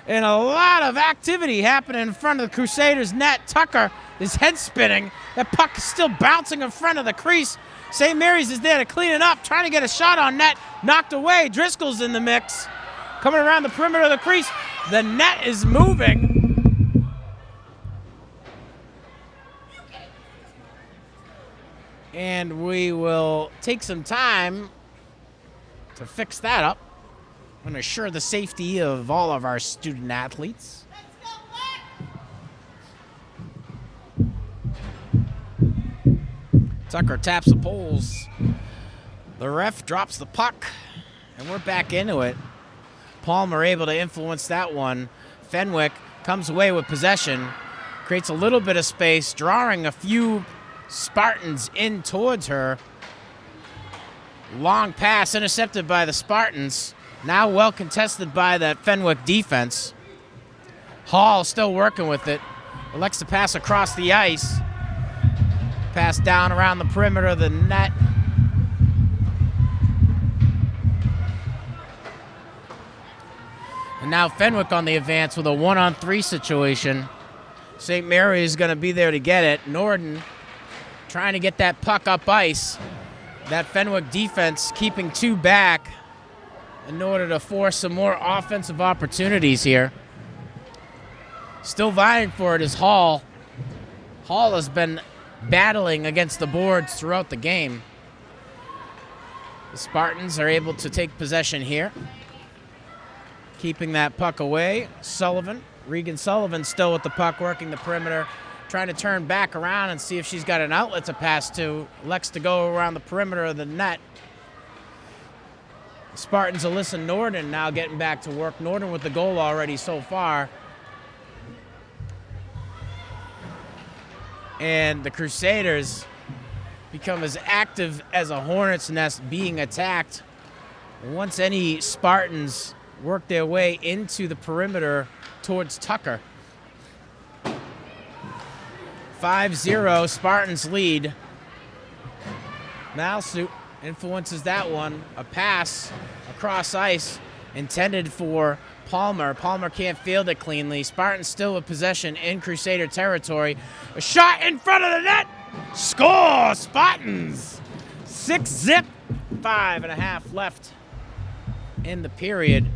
And a lot of activity happening in front of the Crusaders net. Tucker, his head spinning. That puck is still bouncing in front of the crease. St. Mary's is there to clean it up, trying to get a shot on net. Knocked away. Driscoll's in the mix. Coming around the perimeter of the crease. The net is moving. And we will take some time to fix that up and assure the safety of all of our student athletes. Tucker taps the poles. The ref drops the puck, and we're back into it. Palmer able to influence that one. Fenwick comes away with possession, creates a little bit of space, drawing a few Spartans in towards her. Long pass intercepted by the Spartans. Now well contested by that Fenwick defense. Hall still working with it. Elects to pass across the ice. Pass down around the perimeter of the net. And now Fenwick on the advance with a 1-on-3 situation. St. Mary is going to be there to get it. Norden trying to get that puck up ice. That Fenwick defense keeping two back in order to force some more offensive opportunities here. Still vying for it is Hall. Hall has been battling against the boards throughout the game. The Spartans are able to take possession here. Keeping that puck away. Sullivan, Regan Sullivan still with the puck, working the perimeter, trying to turn back around and see if she's got an outlet to pass to. Elects to go around the perimeter of the net. Spartans Alyssa Norden now getting back to work. Norden with the goal already so far. And the Crusaders become as active as a hornet's nest being attacked once any Spartans work their way into the perimeter towards Tucker. 5-0, Spartans lead. Malsuit influences that one. A pass across ice intended for Palmer. Palmer can't field it cleanly. Spartans still with possession in Crusader territory. A shot in front of the net. Score, Spartans! 6-0. 5.5 left in the period.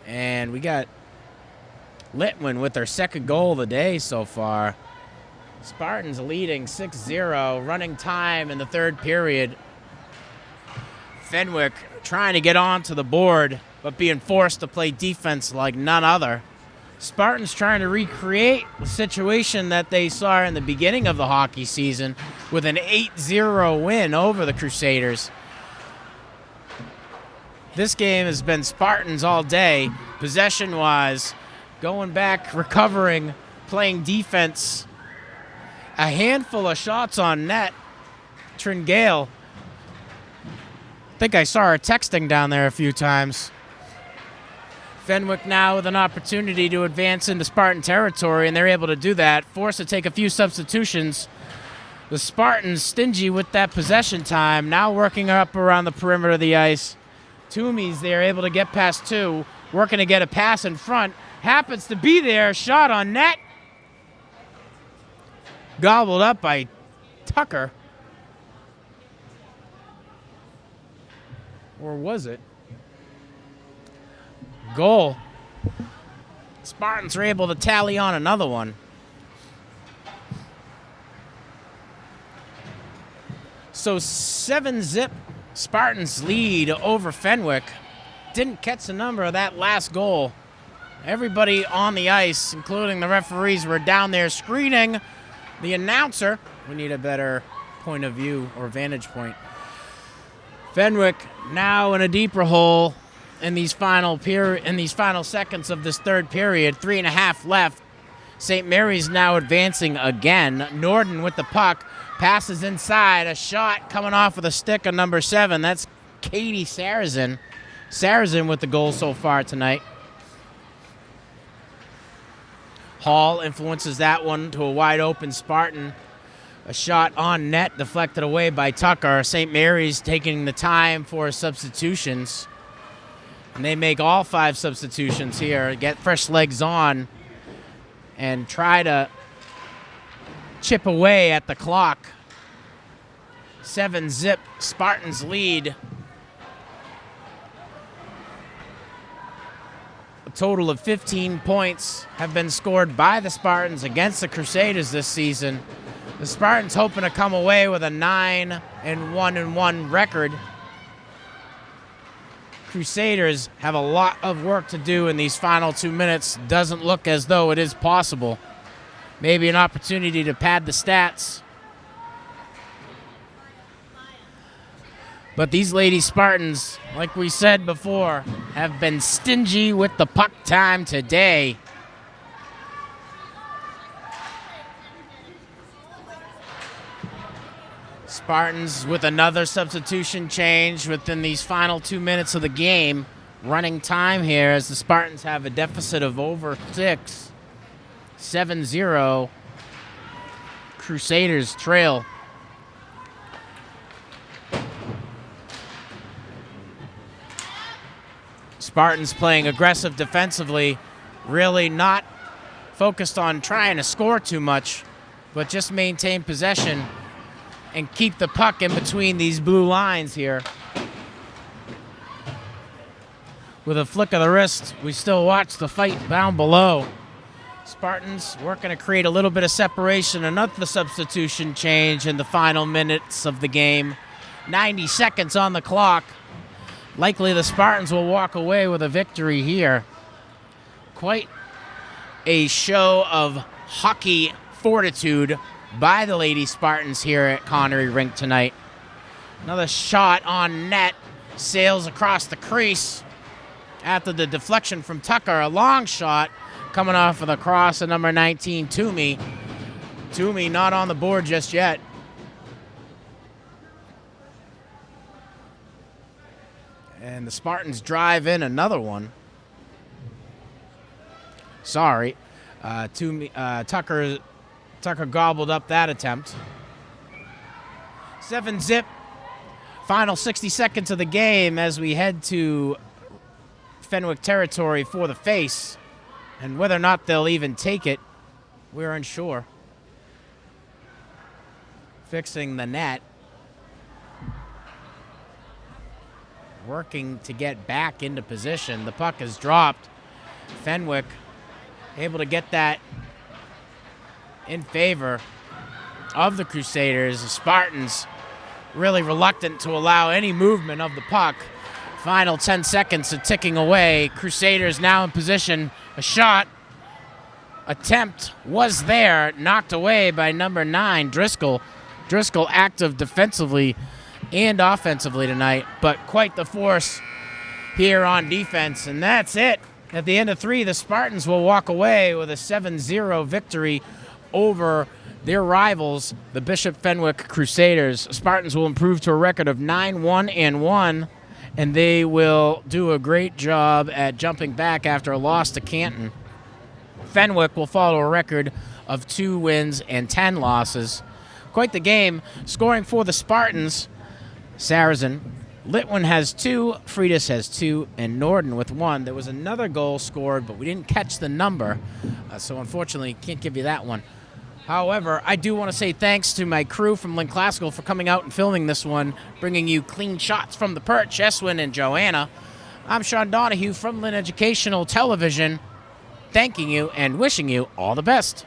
And we got Litwin with their second goal of the day so far. Spartans leading 6-0, running time in the third period. Fenwick trying to get onto the board, but being forced to play defense like none other. Spartans trying to recreate the situation that they saw in the beginning of the hockey season with an 8-0 win over the Crusaders. This game has been Spartans all day, possession-wise, going back, recovering, playing defense. A handful of shots on net. Tringale think I saw her texting down there a few times. Fenwick now with an opportunity to advance into Spartan territory, and they're able to do that, forced to take a few substitutions. The Spartans stingy with that possession time, now working up around the perimeter of the ice. Toomey's there, able to get past two, working to get a pass in front. Happens to be there, shot on net. Gobbled up by Tucker. Or was it? Goal. Spartans are able to tally on another one. So 7-zip Spartans lead over Fenwick. Didn't catch the number of that last goal. Everybody on the ice, including the referees, were down there screening the announcer. We need a better point of view or vantage point. Fenwick now in a deeper hole in these final seconds of this third period. 3.5 left. St. Mary's now advancing again. Norden with the puck. Passes inside. A shot coming off with a stick of number 7. That's Katie Sarrazin. Sarrazin with the goal so far tonight. Hall influences that one to a wide open Spartan. A shot on net deflected away by Tucker. St. Mary's taking the time for substitutions. And they make all 5 substitutions here, get fresh legs on, and try to chip away at the clock. 7-zip Spartans lead. A total of 15 points have been scored by the Spartans against the Crusaders this season. The Spartans hoping to come away with a 9-1-1 record. Crusaders have a lot of work to do in these final 2 minutes. Doesn't look as though it is possible. Maybe an opportunity to pad the stats. But these Lady Spartans, like we said before, have been stingy with the puck time today. Spartans with another substitution change within these final 2 minutes of the game. Running time here as the Spartans have a deficit of over 6. 7-0. Crusaders trail. Spartans playing aggressive defensively, really not focused on trying to score too much, but just maintain possession and keep the puck in between these blue lines here. With a flick of the wrist, we still watch the fight down below. Spartans working to create a little bit of separation. Another substitution change in the final minutes of the game. 90 seconds on the clock. Likely the Spartans will walk away with a victory here. Quite a show of hockey fortitude by the Lady Spartans here at Connery Rink tonight. Another shot on net. Sails across the crease after the deflection from Tucker. A long shot coming off of the cross of number 19, Toomey. Toomey not on the board just yet. And the Spartans drive in another one. Sorry. Tucker gobbled up that attempt. 7-zip. Final 60 seconds of the game as we head to Fenwick territory for the face. And whether or not they'll even take it, we're unsure. Fixing the net. Working to get back into position. The puck is dropped. Fenwick able to get that in favor of the Crusaders. The Spartans really reluctant to allow any movement of the puck. Final 10 seconds of ticking away. Crusaders now in position. A shot attempt was there, knocked away by number 9, Driscoll. Driscoll active defensively and offensively tonight, but quite the force here on defense. And that's it. At the end of 3, the Spartans will walk away with a 7-0 victory over their rivals, the Bishop Fenwick Crusaders. Spartans will improve to a record of 9-1-1, and they will do a great job at jumping back after a loss to Canton. Fenwick will follow a record of 2 wins and 10 losses. Quite the game. Scoring for the Spartans, Saracen. Litwin has 2, Freitas has 2, and Norden with 1. There was another goal scored, but we didn't catch the number, so unfortunately can't give you that one. However, I do want to say thanks to my crew from Link Classical for coming out and filming this one, bringing you clean shots from the perch, Eswin and Joanna. I'm Sean Donahue from Lynn Educational Television, thanking you and wishing you all the best.